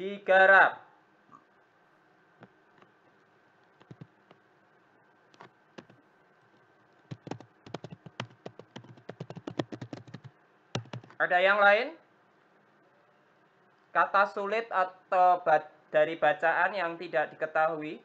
Digarap. Ada yang lain? Kata sulit atau dari bacaan yang tidak diketahui?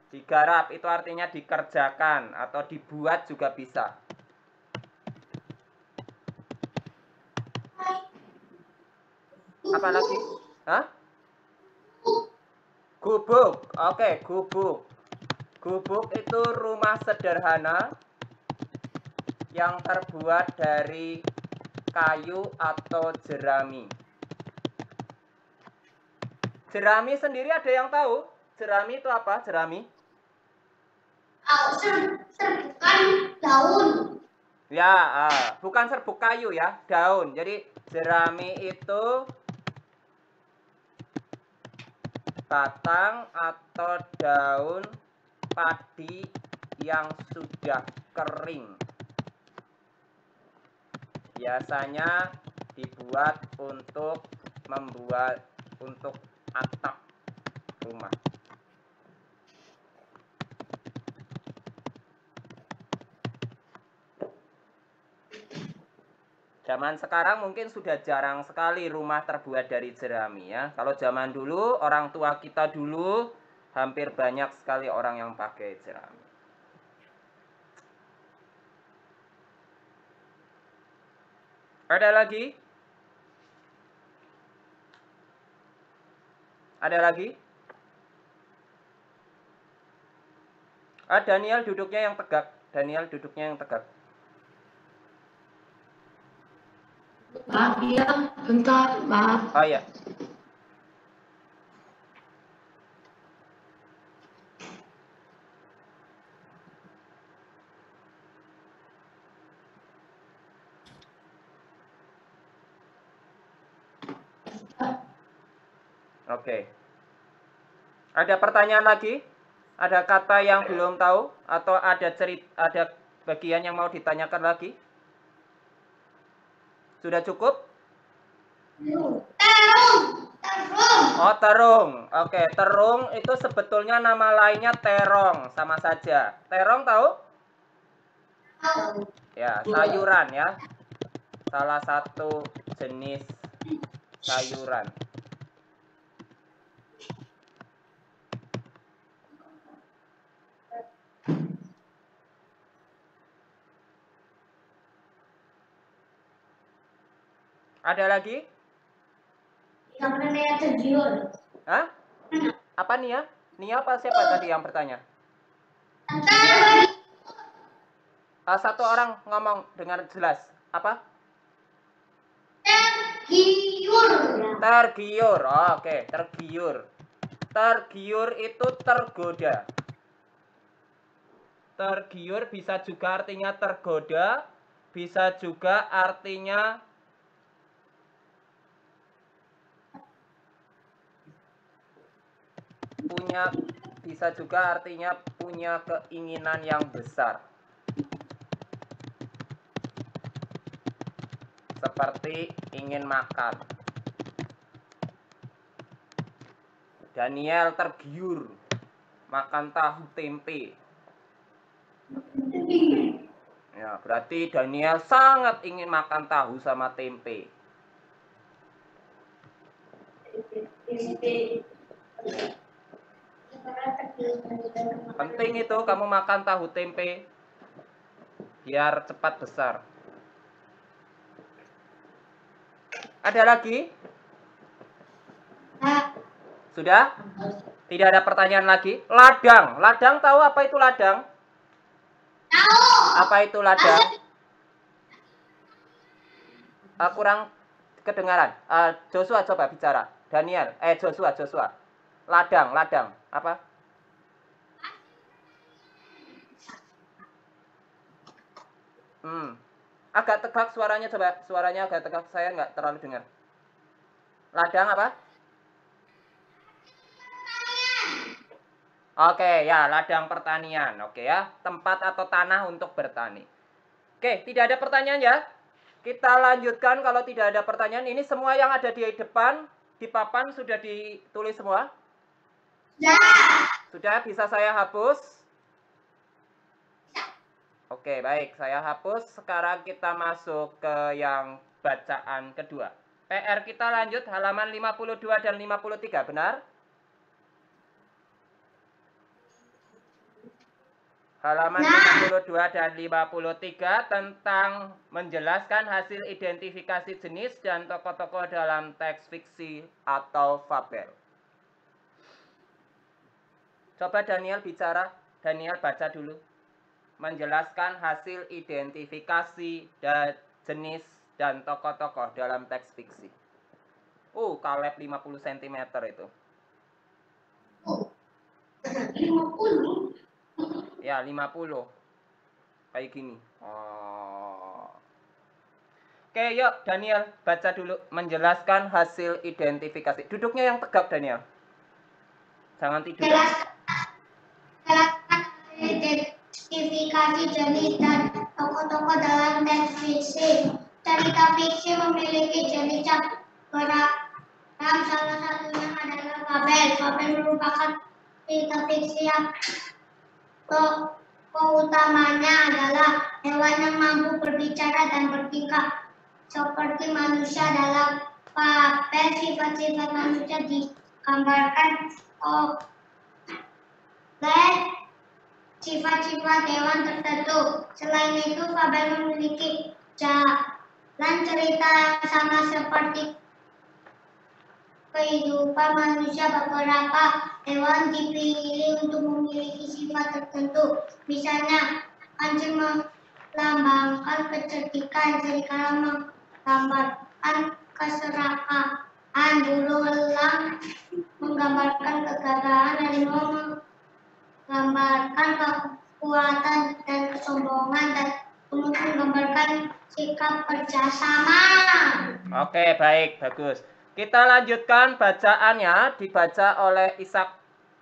Digarap itu artinya dikerjakan atau dibuat juga bisa. Apa lagi? Hah? Gubuk. Oke, gubuk. Gubuk itu rumah sederhana yang terbuat dari kayu atau jerami. Jerami sendiri ada yang tahu? Jerami itu apa? Jerami? Serbukan daun. Ya, bukan serbuk kayu ya, daun. Jadi jerami itu batang atau daun padi yang sudah kering. Biasanya dibuat untuk atap rumah. Zaman sekarang mungkin sudah jarang sekali rumah terbuat dari jerami ya. Kalau zaman dulu, orang tua kita dulu hampir banyak sekali orang yang pakai jerami. Ada lagi? Ada lagi? Daniel duduknya yang tegak. Daniel duduknya yang tegak. Maaf ya, bentar, maaf. Oh ya. Oke. Ada pertanyaan lagi? Ada kata yang belum tahu atau ada bagian yang mau ditanyakan lagi? Sudah cukup? Oh, terung. Oke, terung itu sebetulnya nama lainnya terong, sama saja. Terong tahu? Ya, sayuran ya. Salah satu jenis sayuran. Ada lagi? Yang namanya tergiur. Hah? Apa Nia? Nia apa siapa tadi yang bertanya? Satu orang ngomong dengan jelas. Apa? Tergiur. Tergiur. Oh, oke, tergiur. Tergiur itu tergoda. Tergiur bisa juga artinya tergoda, bisa juga artinya bisa juga artinya punya keinginan yang besar. Seperti ingin makan. Daniel tergiur makan tahu tempe. Ya, berarti Daniel sangat ingin makan tahu sama tempe. Penting itu kamu makan tahu tempe biar cepat besar. Ada lagi? Sudah? Tidak ada pertanyaan lagi? Ladang. Ladang tahu apa itu ladang? Tahu. Apa itu ladang? Kurang kedengaran. Joshua coba bicara. Daniel. Joshua. Ladang. Apa? Agak tegak suaranya coba. Suaranya agak tegak. Saya nggak terlalu dengar. Ladang apa? Oke, ya, ladang pertanian. Oke ya, tempat atau tanah untuk bertani. Oke, tidak ada pertanyaan ya? Kita lanjutkan kalau tidak ada pertanyaan. Ini semua yang ada di depan, di papan sudah ditulis semua? Sudah, bisa saya hapus? Oke, baik. Saya hapus. Sekarang kita masuk ke yang bacaan kedua. PR kita lanjut halaman 52 dan 53, benar? Halaman 52 dan 53 tentang menjelaskan hasil identifikasi jenis dan tokoh-tokoh dalam teks fiksi atau fabel. Coba Daniel bicara, Daniel baca dulu. Menjelaskan hasil identifikasi dan jenis dan tokoh-tokoh dalam teks fiksi. Kaleb 50 cm itu. 50. Ya, 50. Kayak gini. Oke, yuk Daniel baca dulu. Menjelaskan hasil identifikasi. Duduknya yang tegap, Daniel. Jangan tidur. Jelaskan identifikasi jenis dan tokoh-tokoh dalam teks fiksi. Cerita fiksi memiliki jenis yang beragam. Salah satunya adalah fabel. Fabel merupakan cerita fiksi yang utamanya adalah hewan yang mampu berbicara dan bertingkah seperti manusia. Dalam fabel, sifat-sifat manusia digambarkan oleh sifat-sifat hewan tertentu. Selain itu, fabel memiliki jalan cerita yang sama seperti kehidupan manusia. Beberapa hewan dipilih untuk memiliki sifat tertentu. Misalnya, kancing melambangkan kecerdikan, serigala menggambarkan keserakahan, burung elang menggambarkan kegagahan, harimau menggambarkan kekuatan dan kesombongan, dan kemudian menggambarkan sikap kerjasama. Oke, baik, bagus. Kita lanjutkan bacaannya, dibaca oleh Ishak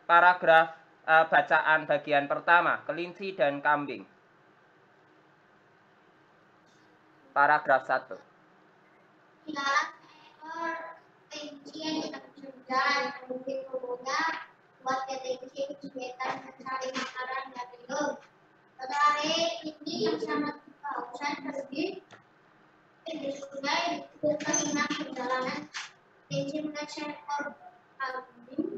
paragraf bacaan bagian pertama, kelinci dan kambing. Paragraf 1. Ya, seekor kelinci yang sedang berjalan menuju tubuhnya, buat kelinci kesulitan mencari makanan dan minum. Pada hari ini yang sangat kehausan pergi di sungai di tengah perjalanan. Kelinci melihat seekor kambing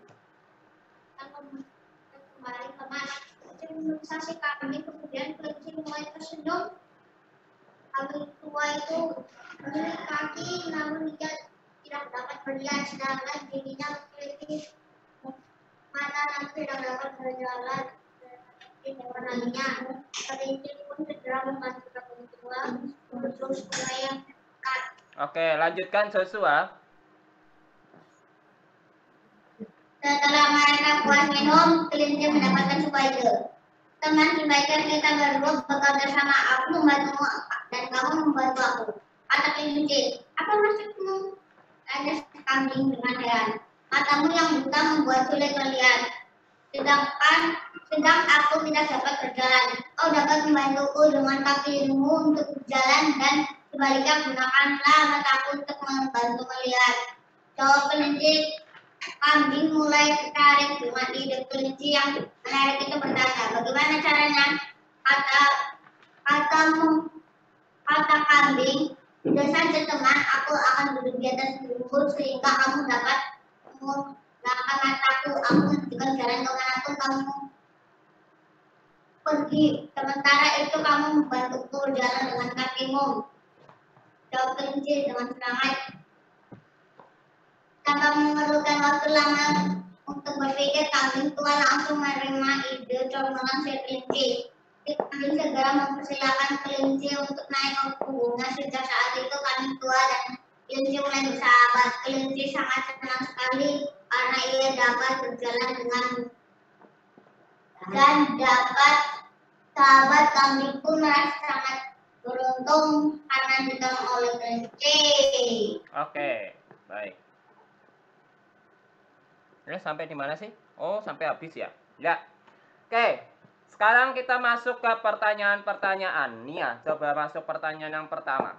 yang kembali ke mas. Kelinci memeriksa si kambing, kemudian kelinci mulai tersenyum. Kambing tua itu memiliki kaki, namun dia tidak dapat berjalan, sedangkan giginya memiliki mata dan tidak dapat berjalan seperti hewan lainnya. Kelinci pun segera membantu kambing tua menuju sungai yang dekat. Oke, lanjutkan Joshua. Setelah mereka puas minum, kelinci mendapatkan sebuah ide. Teman, sebaiknya kita berdua bekerja sama. Aku membantumu dan kamu membantu aku. Kata kelinci, apa maksudmu? Tanya kambing dengan heran. Matamu yang buta membuat sulit melihat. Sedang aku tidak dapat berjalan. Kau dapat membantuku dengan kakimu untuk berjalan, dan sebaliknya gunakanlah mataku untuk membantu melihat. Jawab kelinci. Kambing mulai tertarik dengan ide kelinci yang menarik itu, bertanya, bagaimana caranya? Kata kambing, sudah saja teman, aku akan duduk di atas lumpur sehingga kamu dapat menggunakan mataku. Aku menunjukkan jalan kemanapun kamu pergi. Sementara itu kamu membantuku berjalan dengan kakimu. Jawab kelinci dengan semangat. Tanpa memerlukan waktu lama untuk berpikir, kambing tua langsung menerima ide comolan si kelinci. Kambing segera mempersilahkan kelinci untuk naik ke punggungnya. Sejak saat itu kambing tua dan kelinci mulai bersahabat. Kelinci sangat senang sekali karena ia dapat berjalan dan dapat sahabat. Kambing pun merasa sangat beruntung karena ditolong oleh kelinci. Oke, baik. Ini sampai di mana sih? Oh, sampai habis ya? Ya. Oke. Sekarang kita masuk ke pertanyaan-pertanyaan. Nia, coba masuk pertanyaan yang pertama.